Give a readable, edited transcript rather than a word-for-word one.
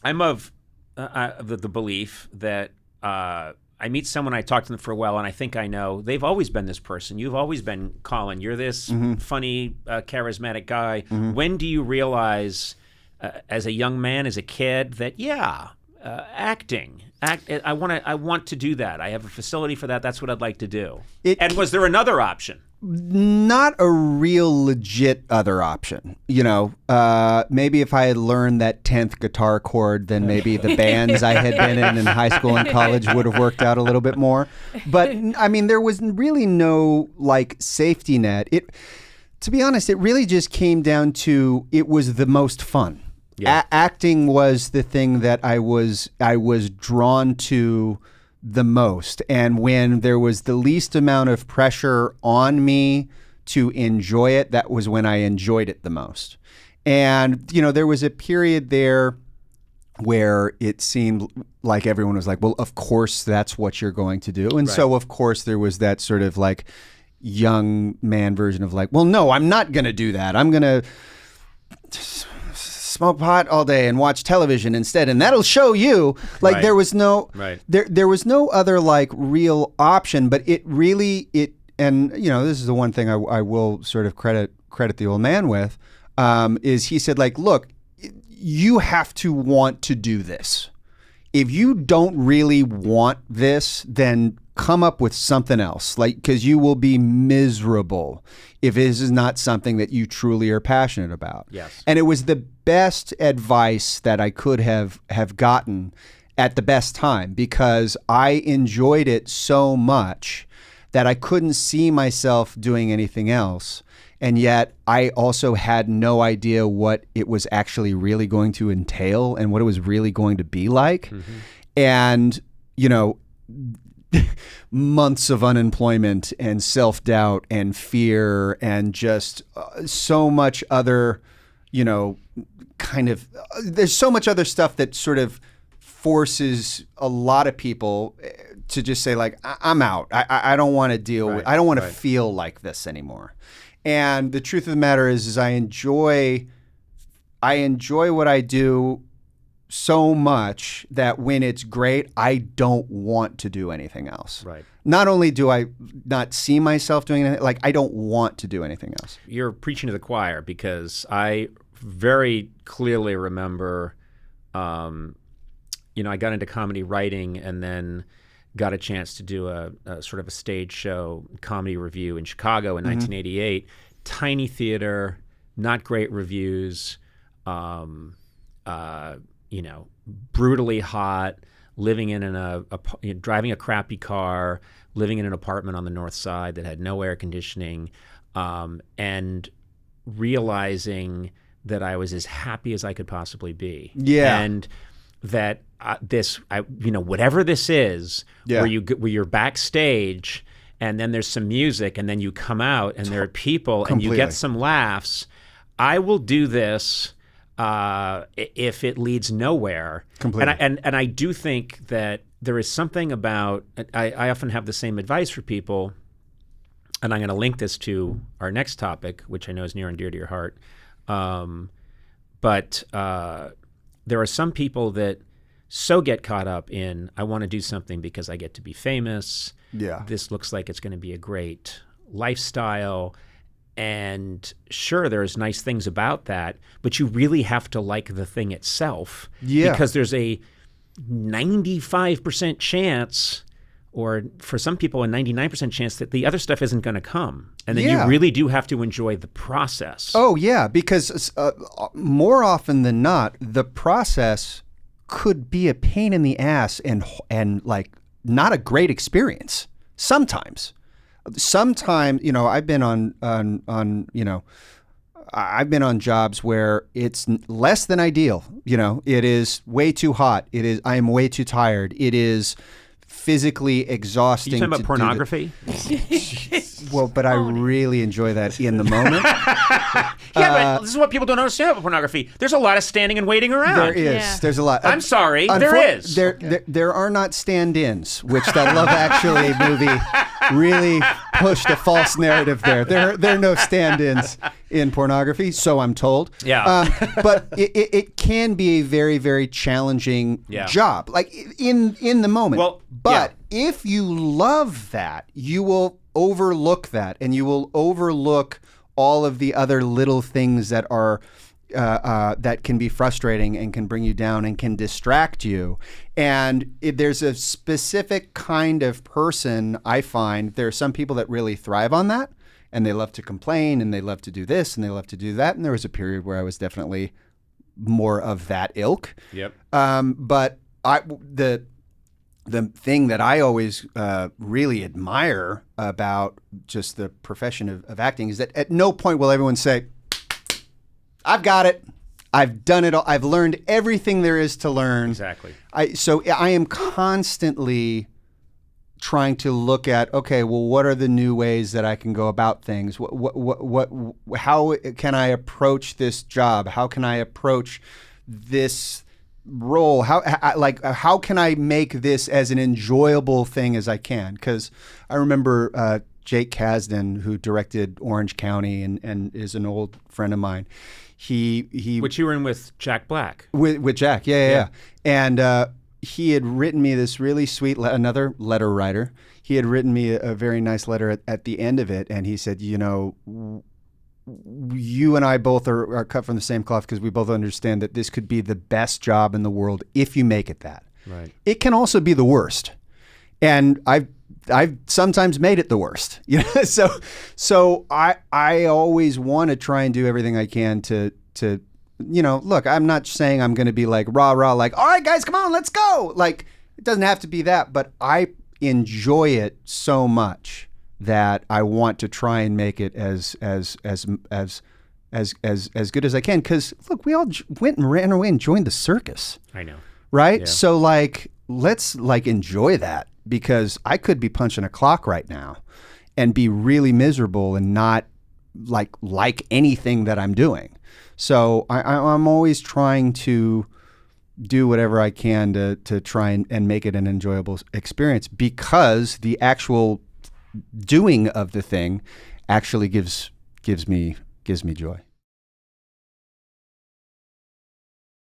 I'm of the belief that I meet someone, I talk to them for a while, and I think I know they've always been this person. You've always been Colin. You're this funny, charismatic guy. When do you realize, as a young man, as a kid, that acting? I want to do that. I have a facility for that. That's what I'd like to do. And was there another option? Not a real legit other option. Maybe if I had learned that 10th guitar chord, then maybe the bands I had been in high school and college would have worked out a little bit more. But I mean, there was really no safety net. To be honest, it really just came down to it was the most fun. Yeah. Acting was the thing that I was drawn to the most, and when there was the least amount of pressure on me to enjoy it, that was when I enjoyed it the most. And there was a period there where it seemed like everyone was like, well, of course that's what you're going to do. And so of course there was that sort of young man version of well, no, I'm not going to do that. I'm going to smoke pot all day and watch television instead, and that'll show you. There was no there was no other real option. But it and this is the one thing I will sort of credit the old man with, is he said look, you have to want to do this. If you don't really want this, then come up with something else, because you will be miserable if this is not something that you truly are passionate about. Yes. And it was the best advice that I could have gotten at the best time, because I enjoyed it so much that I couldn't see myself doing anything else. And yet I also had no idea what it was actually really going to entail and what it was really going to be like. Mm-hmm. And, months of unemployment and self-doubt and fear and just so much other, there's so much other stuff that sort of forces a lot of people to just say I'm out. I don't want to deal with, I don't want to feel like this anymore. And the truth of the matter is I enjoy what I do so much that when it's great, I don't want to do anything else. Right. Not only do I not see myself doing anything, I don't want to do anything else. You're preaching to the choir, because I very clearly remember, I got into comedy writing and then got a chance to do a sort of a stage show comedy review in Chicago in 1988. Tiny theater, not great reviews, brutally hot, living in driving a crappy car, living in an apartment on the north side that had no air conditioning, and realizing that I was as happy as I could possibly be. Yeah. And that whatever this is, where you're backstage and then there's some music and then you come out and there are people and you get some laughs, I will do this if it leads nowhere. Completely. And I do think that there is something about, I often have the same advice for people, and I'm going to link this to our next topic, which I know is near and dear to your heart. But there are some people that so get caught up in, I want to do something because I get to be famous. Yeah. This looks like it's going to be a great lifestyle. And sure, there's nice things about that, but you really have to like the thing itself. Yeah. Because there's a 95% chance, or for some people a 99% chance, that the other stuff isn't going to come. And then you really do have to enjoy the process. Oh, yeah, because more often than not, the process could be a pain in the ass and not a great experience sometimes. Sometimes, I've been I've been on jobs where it's less than ideal. It is way too hot. I am way too tired. It is physically exhausting. You talking about pornography? Well, but I really enjoy that in the moment. But this is what people don't understand about pornography. There's a lot of standing and waiting around. There is. Yeah. There's a lot. I'm sorry. There is. There are not stand-ins, which that Love Actually movie really pushed a false narrative there. There are no stand-ins in pornography, so I'm told. Yeah. But it can be a very, very challenging job, like in the moment. Well, but if you love that, you will overlook that, and you will overlook all of the other little things that are that can be frustrating and can bring you down and can distract you. And there's a specific kind of person, I find. There are some people that really thrive on that, and they love to complain, and they love to do this, and they love to do that. And there was a period where I was definitely more of that ilk. Yep. But the thing that I always really admire about just the profession of acting is that at no point will everyone say, I've got it. I've done it all. I've learned everything there is to learn. Exactly. So I am constantly trying to look at, okay, well, what are the new ways that I can go about things? How can I approach this job? How can I approach this role? How can I make this as an enjoyable thing as I can? Because I remember Jake Kasdan, who directed Orange County and is an old friend of mine. Which you were in with Jack Black. With Jack, yeah. And he had written me this really sweet, another letter writer. He had written me a very nice letter at the end of it, and he said, you and I both are cut from the same cloth because we both understand that this could be the best job in the world if you make it that. Right. It can also be the worst. And I've sometimes made it the worst, So I always want to try and do everything I can to look. I'm not saying I'm going to be like rah, like, all right, guys, come on, let's go. Like, it doesn't have to be that, but I enjoy it so much that I want to try and make it as good as I can. Because look, we all went and ran away and joined the circus. I know, right? Yeah. So let's enjoy that. Because I could be punching a clock right now and be really miserable and not like anything that I'm doing. So I'm always trying to do whatever I can to try and make it an enjoyable experience, because the actual doing of the thing actually gives me joy.